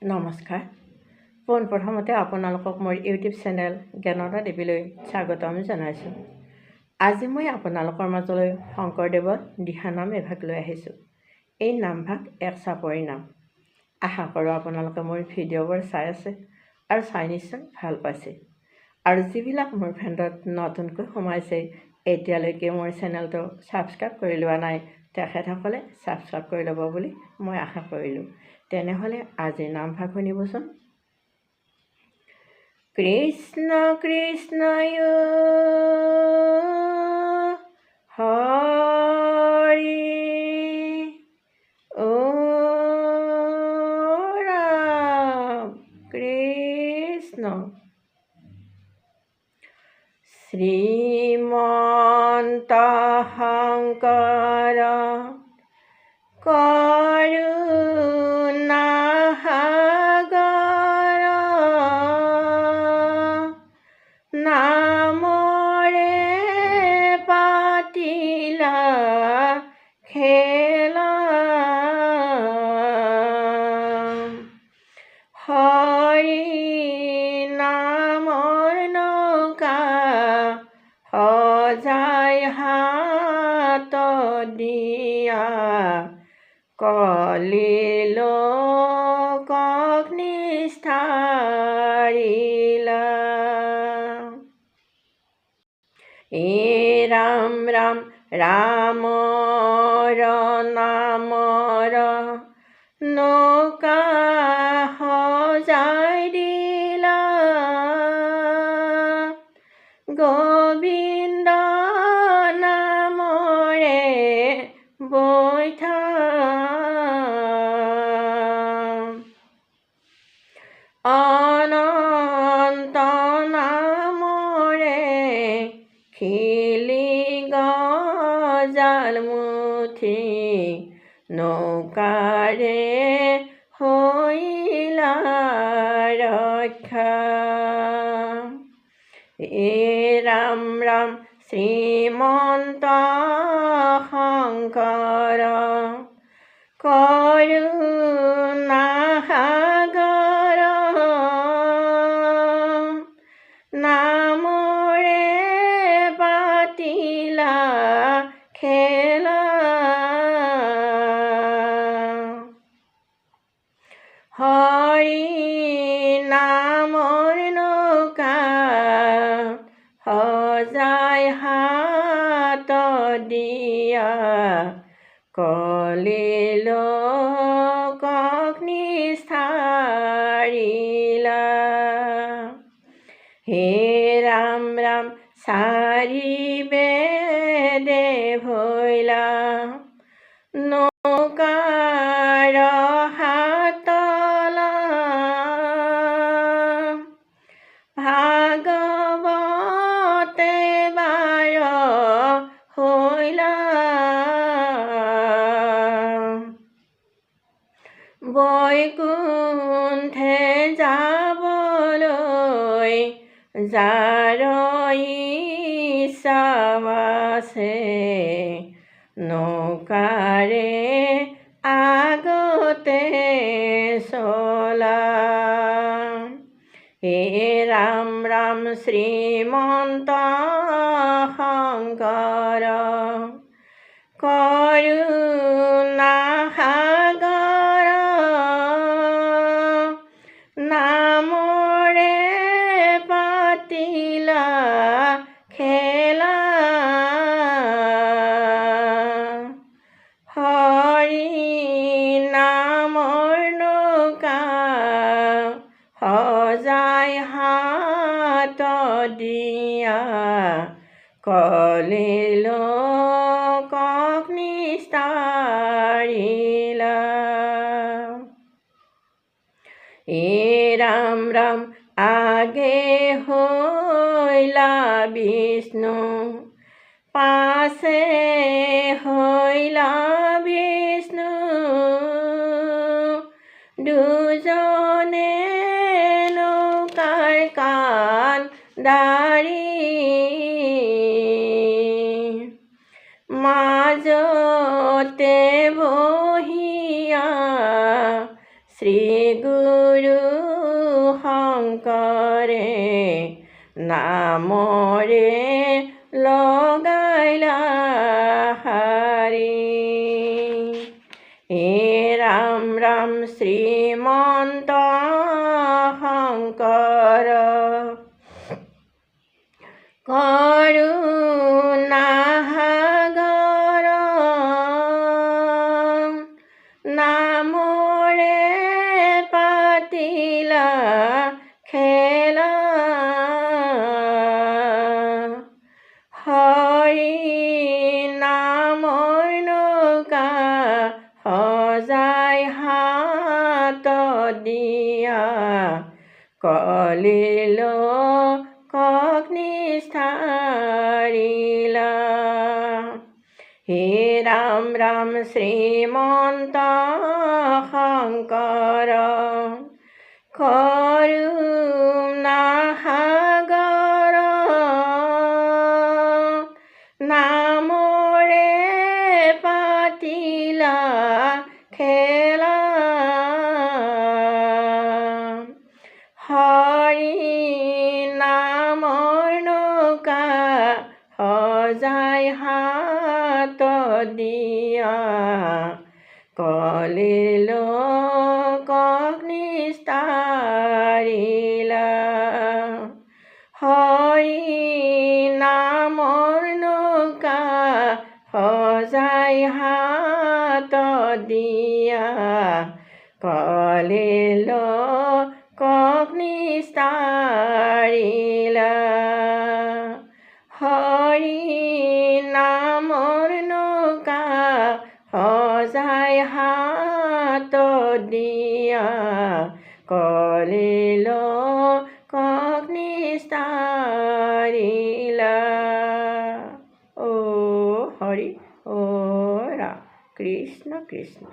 নমস্কাৰ। পোনপ্ৰথমতে আপোনালোকক মোৰ ইউটিউব চেনেল জ্ঞানদা দেৱীলৈ স্বাগতম জনাইছোঁ। আজি মই আপোনালোকৰ মাজলৈ শংকৰদেৱৰ দিহানাম এভাগ লৈ আহিছোঁ। এই নামভাগ এক চাপৰি নাম। আশা কৰোঁ আপোনালোকে মোৰ ভিডিঅ'বোৰ চাই আছে আৰু চাই নিশ্চয় ভাল পাইছে। আৰু যিবিলাক মোৰ ফ্ৰেণ্ডত নতুনকৈ সোমাইছে, এতিয়ালৈকে মোৰ চেনেলটো ছাবস্ক্ৰাইব কৰি লোৱা নাই, তেখেতসকলে ছাবস্ক্ৰাইব কৰি ল'ব বুলি মই আশা কৰিলোঁ। তেনেহ'লে আজিৰ নামভাগ শুনিবচোন। কৃষ্ণ কৃষ্ণ হৰি ৰাম কৃষ্ণ শ্ৰীমন্ত শংকৰ কৰুণা সাগৰ নামৰে পাতিলা খেলা হৰি নামৰ নৌকা সজাই হাত দিয়া কলিলোকক নিষ্ঠাৰিলা। ৰাম ৰাম ৰামৰ নামৰ নৌকা সজাই দিলা গোবিন্দ নামৰে বৈঠা অনন্ত নামৰে খিলি গজাল মুঠি নৌকাৰে হৈলা ৰক্ষা। ৰাম ৰাম শ্ৰীমন্ত শংকৰ কৰুণা সাগৰ নামৰে পাতিলা খেলা হৰি নামৰ নৌকা সজাই হাত দিয়া কলিলোকক নিষ্ঠাৰিলা। হে ৰাম ৰাম চাৰি বেদে ভৈলা নৌকাৰ হাতলা ভাগৱতে বাৰ হৈলা বৈকুণ্ঠে যাবলৈ যাৰ ইচ্ছা আছে নৌকাৰে আগতে চলা। ৰাম ৰাম শ্ৰীমন্ত শংকৰ কৰুণা সাগৰ নামৰে পাতিলা খেলা হৰি নামৰ নৌকা সজাই হাত দিয়া কলিলোকক নিষ্ঠাৰিলা। ৰাম ৰাম আগে হৈলা বিষ্ণু পাছে হৈলা বিষ্ণু দুজনে নৌকাৰ কাণ্ডাৰী মাজতে বহিয়া শ্ৰী গুৰু শংকৰে নামৰে লগাইলা হাৰি। হে ৰাম ৰাম শ্ৰীমন্ত শংকৰ কৰুণা সাগৰ নামৰে পাতিলা খেলা। হৰি নামৰ নৌকা সজাই হাতত দিয়া কলিল কক নিষ্ঠাৰিলা। হে ৰাম ৰাম শ্ৰীমন্ত শংকৰ কৰুণা সাগৰ নামৰে পাতিলা খেলা। হৰি নামৰ নৌকা সজাই হাতত দিয়া কলিল কক নিষ্ঠাৰিলা। হৰি নামৰ নৌকা সজাই হাতত দিয়া কলিল কক নিষ্ঠাৰিলা। হৰি নামৰ নৌকা সজাই হাতত দিয়া কলিল কক নিষ্ঠাৰিলা। ও হৰি ও ৰাম কৃষ্ণ কৃষ্ণ।